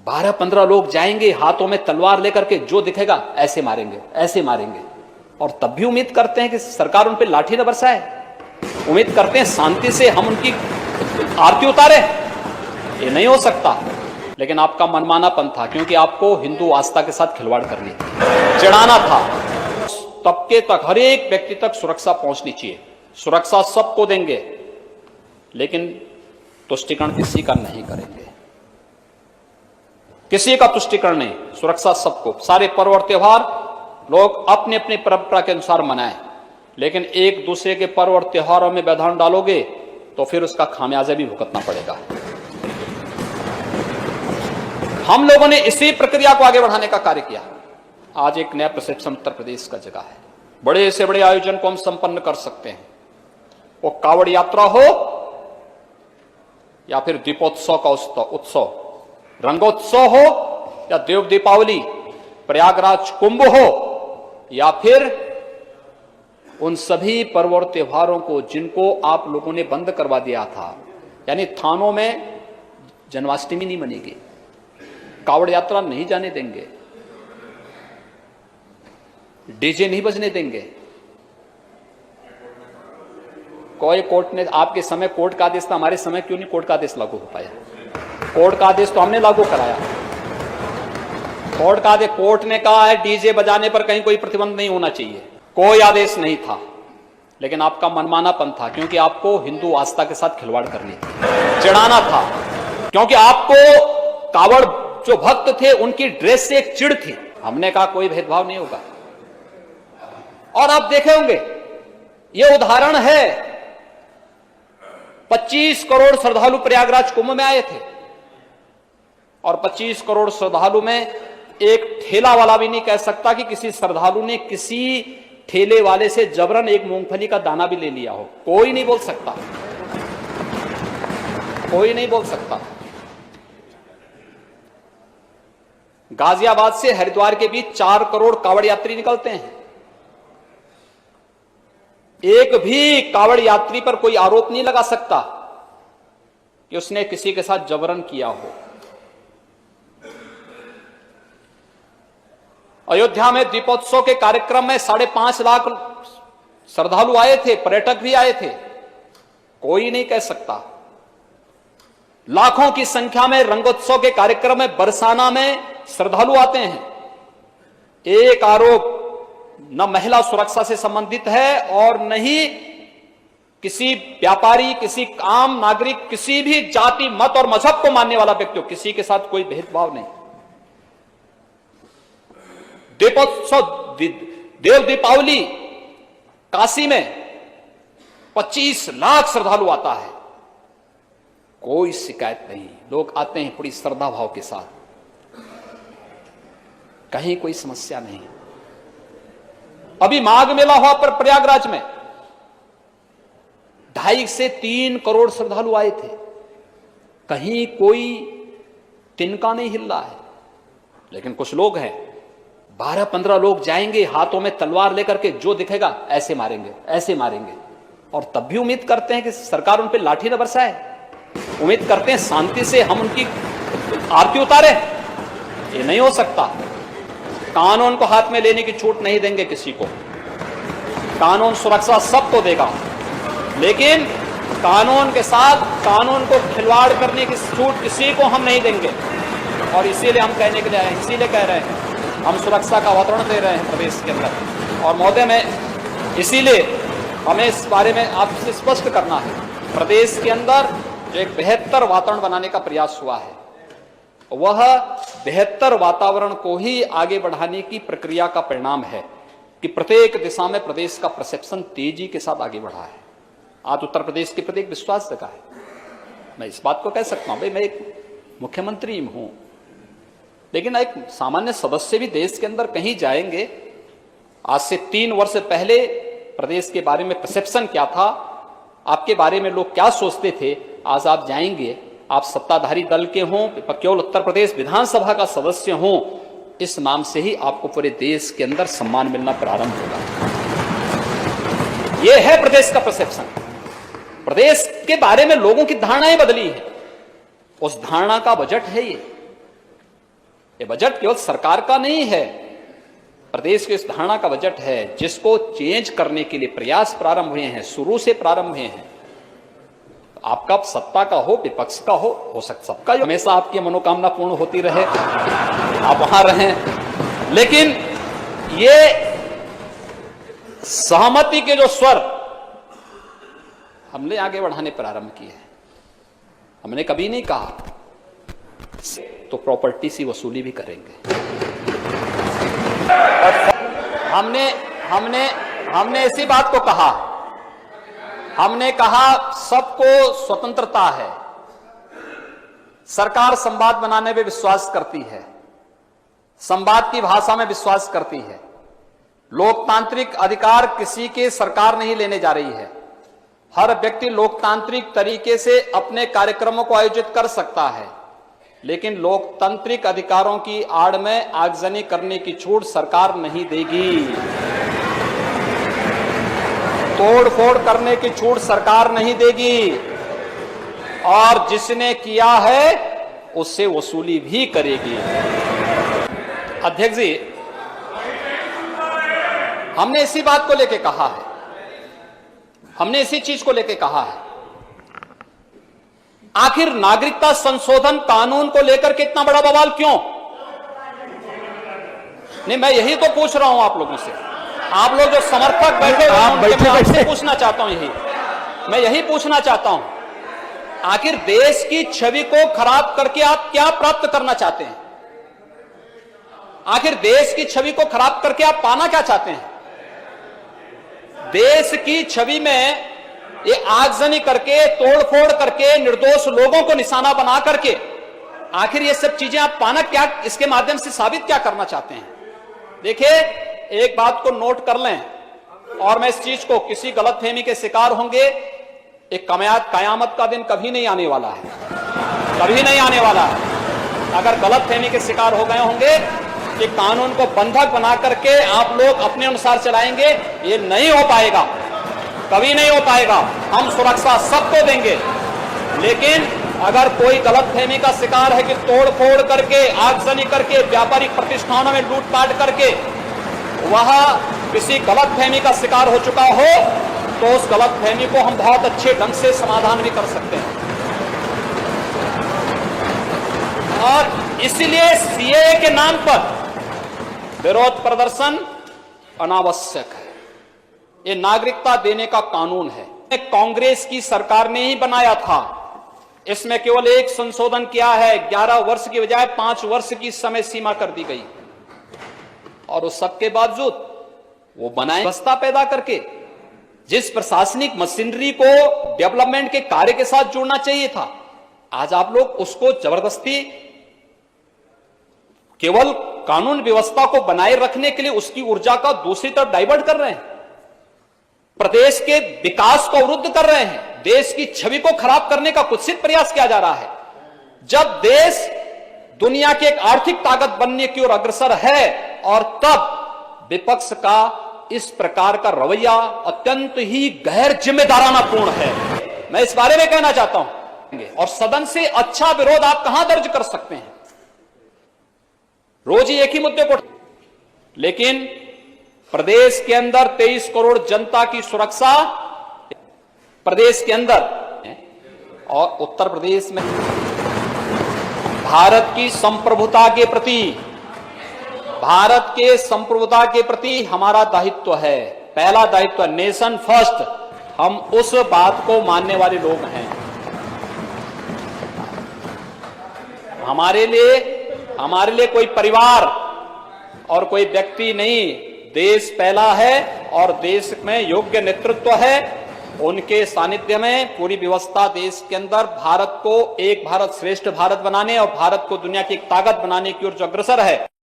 12-15 लोग जाएंगे हाथों में तलवार लेकर के, जो दिखेगा ऐसे मारेंगे, ऐसे मारेंगे। और तब भी उम्मीद करते हैं कि सरकार उन पर लाठी न बरसाए। उम्मीद करते हैं शांति से हम उनकी आरती उतारे। ये नहीं हो सकता। लेकिन आपका मनमानापन था, क्योंकि आपको हिंदू आस्था के साथ खिलवाड़ करनी थी, चिढ़ाना था। तबके तक, हर एक व्यक्ति तक सुरक्षा पहुंचनी चाहिए। सुरक्षा सबको देंगे, लेकिन तुष्टिकरण किसी का नहीं करेंगे, किसी का तुष्टिकरण नहीं। सुरक्षा सबको। सारे पर्व और त्योहार लोग अपने अपनी परंपरा के अनुसार मनाएं, लेकिन एक दूसरे के पर्व और त्योहारों में व्यवधान डालोगे तो फिर उसका खामियाजा भी भुगतना पड़ेगा। हम लोगों ने इसी प्रक्रिया को आगे बढ़ाने का कार्य किया। आज एक नया परसेप्शन उत्तर प्रदेश का जगह है। बड़े से बड़े आयोजन को हम संपन्न कर सकते हैं, वो कावड़ यात्रा हो या फिर दीपोत्सव का उत्सव, रंगोत्सव हो या देव दीपावली, प्रयागराज कुंभ हो या फिर उन सभी पर्व और त्योहारों को जिनको आप लोगों ने बंद करवा दिया था। यानी थानों में जन्माष्टमी नहीं मनेगी, कावड़ यात्रा नहीं जाने देंगे, डीजे नहीं बजने देंगे। कोई कोर्ट ने, आपके समय कोर्ट का आदेश था, हमारे समय क्यों नहीं कोर्ट का आदेश लागू हो पाया? कोर्ट का आदेश तो हमने लागू कराया। कोर्ट का आदेश, कोर्ट ने कहा है डीजे बजाने पर कहीं कोई प्रतिबंध नहीं होना चाहिए। कोई आदेश नहीं था, लेकिन आपका मनमानापन था, क्योंकि आपको हिंदू आस्था के साथ खिलवाड़ करनी थी, चिढ़ाना था। क्योंकि आपको कावड़ जो भक्त थे उनकी ड्रेस से एक चिढ़ थी। हमने कहा कोई भेदभाव नहीं होगा। और आप देखे होंगे, यह उदाहरण है, 25 करोड़ श्रद्धालु प्रयागराज कुंभ में आए थे, और 25 करोड़ श्रद्धालु में एक ठेला वाला भी नहीं कह सकता कि किसी श्रद्धालु ने किसी ठेले वाले से जबरन एक मूंगफली का दाना भी ले लिया हो। कोई नहीं बोल सकता, कोई नहीं बोल सकता। गाजियाबाद से हरिद्वार के बीच 4 करोड़ कावड़ यात्री निकलते हैं। एक भी कावड़ यात्री पर कोई आरोप नहीं लगा सकता कि उसने किसी के साथ जबरन किया हो। अयोध्या में दीपोत्सव के कार्यक्रम में 5.5 लाख श्रद्धालु आए थे, पर्यटक भी आए थे। कोई नहीं कह सकता। लाखों की संख्या में रंगोत्सव के कार्यक्रम में बरसाना में श्रद्धालु आते हैं। एक आरोप न महिला सुरक्षा से संबंधित है और न ही किसी व्यापारी, किसी आम नागरिक, किसी भी जाति, मत और मजहब को मानने वाला व्यक्ति हो, किसी के साथ कोई भेदभाव नहीं। दीपोत्सव, देव दीपावली, काशी में 25 लाख श्रद्धालु आता है, कोई शिकायत नहीं। लोग आते हैं पूरी श्रद्धा भाव के साथ, कहीं कोई समस्या नहीं। अभी माघ मेला हुआ पर प्रयागराज में 2.5 से 3 करोड़ श्रद्धालु आए थे, कहीं कोई तिनका नहीं हिल रहा है। लेकिन कुछ लोग हैं, 12-15 लोग जाएंगे हाथों में तलवार लेकर के, जो दिखेगा ऐसे मारेंगे, ऐसे मारेंगे। और तब भी उम्मीद करते हैं कि सरकार उन पर लाठी न बरसाए। उम्मीद करते हैं शांति से हम उनकी आरती उतारे। ये नहीं हो सकता। कानून को हाथ में लेने की छूट नहीं देंगे किसी को। कानून सुरक्षा सबको देगा, लेकिन कानून के साथ कानून को खिलवाड़ करने की छूट किसी को हम नहीं देंगे। और इसीलिए हम कहने के लिए आए, इसीलिए कह रहे हैं, हम सुरक्षा का वातावरण दे रहे हैं प्रदेश के अंदर। और महोदय, में इसीलिए हमें इस बारे में आपसे स्पष्ट करना है, प्रदेश के अंदर जो एक बेहतर वातावरण बनाने का प्रयास हुआ है, वह बेहतर वातावरण को ही आगे बढ़ाने की प्रक्रिया का परिणाम है कि प्रत्येक दिशा में प्रदेश का परसेप्शन तेजी के साथ आगे बढ़ा है। आज उत्तर प्रदेश के प्रति एक विश्वास जगा है। मैं इस बात को कह सकता हूं, भाई मैं एक मुख्यमंत्री हूं, लेकिन एक सामान्य सदस्य भी देश के अंदर कहीं जाएंगे। आज से 3 वर्ष पहले प्रदेश के बारे में परसेप्शन क्या था, आपके बारे में लोग क्या सोचते थे, आज आप जाएंगे, आप सत्ताधारी दल के हों, केवल उत्तर प्रदेश विधानसभा का सदस्य हों, इस नाम से ही आपको पूरे देश के अंदर सम्मान मिलना प्रारंभ होगा। यह है प्रदेश का परसेप्शन। प्रदेश के बारे में लोगों की धारणाएं बदली है, उस धारणा का बजट है ये। ये बजट केवल सरकार का नहीं है, प्रदेश के इस धारणा का बजट है जिसको चेंज करने के लिए प्रयास प्रारंभ हुए हैं, शुरू से प्रारंभ हुए हैं। आपका सत्ता का हो विपक्ष का हो सकता सबका हमेशा आपकी मनोकामना पूर्ण होती रहे, आप वहां रहें। लेकिन ये सहमति के जो स्वर हमने आगे बढ़ाने प्रारंभ किए हैं, हमने कभी नहीं कहा तो प्रॉपर्टी सी वसूली भी करेंगे। हमने इसी बात को कहा, हमने कहा सबको स्वतंत्रता है, सरकार संवाद बनाने में विश्वास करती है, संवाद की भाषा में विश्वास करती है, लोकतांत्रिक अधिकार किसी के सरकार नहीं लेने जा रही है, हर व्यक्ति लोकतांत्रिक तरीके से अपने कार्यक्रमों को आयोजित कर सकता है, लेकिन लोकतांत्रिक अधिकारों की आड़ में आगजनी करने की छूट सरकार नहीं देगी, तोड़फोड़ करने की छूट सरकार नहीं देगी, और जिसने किया है उससे वसूली भी करेगी। अध्यक्ष जी, हमने इसी बात को लेके कहा है, हमने इसी चीज को लेके कहा है। आखिर नागरिकता संशोधन कानून को लेकर के इतना बड़ा बवाल क्यों? नहीं, मैं यही तो पूछ रहा हूं आप लोगों से, आप लोग जो समर्थक बैठे हुए हैं उनके मैं आपसे पूछना चाहता हूं, मैं यही पूछना चाहता हूं, आखिर देश की छवि को खराब करके आप क्या प्राप्त करना चाहते हैं? आखिर देश की छवि को खराब करके आप पाना क्या चाहते हैं? देश की छवि में ये आगजनी करके, तोड़फोड़ करके, निर्दोष लोगों को निशाना बना करके आखिर ये सब चीजें आप पाना क्या, इसके माध्यम से साबित क्या करना चाहते हैं? देखिए, एक बात को नोट कर लें, और मैं इस चीज को किसी गलतफहमी के शिकार होंगे, एक कयामत का दिन कभी नहीं आने वाला है, कभी नहीं आने वाला है। अगर गलतफहमी के शिकार हो गए होंगे कि कानून को बंधक बना करके आप लोग अपने अनुसार चलाएंगे, ये नहीं हो पाएगा, कभी नहीं हो पाएगा। हम सुरक्षा सबको देंगे, लेकिन अगर कोई गलतफहमी का शिकार है कि तोड़-फोड़ करके, आगजनी करके, व्यापारिक प्रतिष्ठानों में लूटपाट करके वह किसी गलतफहमी का शिकार हो चुका हो, तो उस गलतफहमी को हम बहुत अच्छे ढंग से समाधान भी कर सकते हैं। और इसलिए सीएए के नाम पर विरोध प्रदर्शन अनावश्यक है। ये नागरिकता देने का कानून है, कांग्रेस की सरकार ने ही बनाया था। इसमें केवल एक संशोधन किया है, 11 वर्ष की बजाय 5 वर्ष की समय सीमा कर दी गई, और उस सबके बावजूद वो बनाए व्यवस्था पैदा करके जिस प्रशासनिक मशीनरी को डेवलपमेंट के कार्य के साथ जोड़ना चाहिए था, आज आप लोग उसको जबरदस्ती केवल कानून व्यवस्था को बनाए रखने के लिए उसकी ऊर्जा का दूसरी तरफ डाइवर्ट कर रहे हैं, प्रदेश के विकास को अवरुद्ध कर रहे हैं, देश की छवि को खराब करने का कुत्सित प्रयास किया जा रहा है। जब देश दुनिया की एक आर्थिक ताकत बनने की ओर अग्रसर है, और तब विपक्ष का इस प्रकार का रवैया अत्यंत ही गैर जिम्मेदाराना पूर्ण है। मैं इस बारे में कहना चाहता हूं, और सदन से अच्छा विरोध आप कहां दर्ज कर सकते हैं? रोज ही एक ही मुद्दे को, लेकिन प्रदेश के अंदर 23 करोड़ जनता की सुरक्षा प्रदेश के अंदर, और उत्तर प्रदेश में भारत की संप्रभुता के प्रति, भारत के संप्रभुता के प्रति हमारा दायित्व है, पहला दायित्व नेशन फर्स्ट। हम उस बात को मानने वाले लोग हैं। हमारे लिए कोई परिवार और कोई व्यक्ति नहीं, देश पहला है, और देश में योग्य नेतृत्व है, उनके सानिध्य में पूरी व्यवस्था देश के अंदर भारत को एक भारत श्रेष्ठ भारत बनाने और भारत को दुनिया की एक ताकत बनाने की ओर जो अग्रसर है।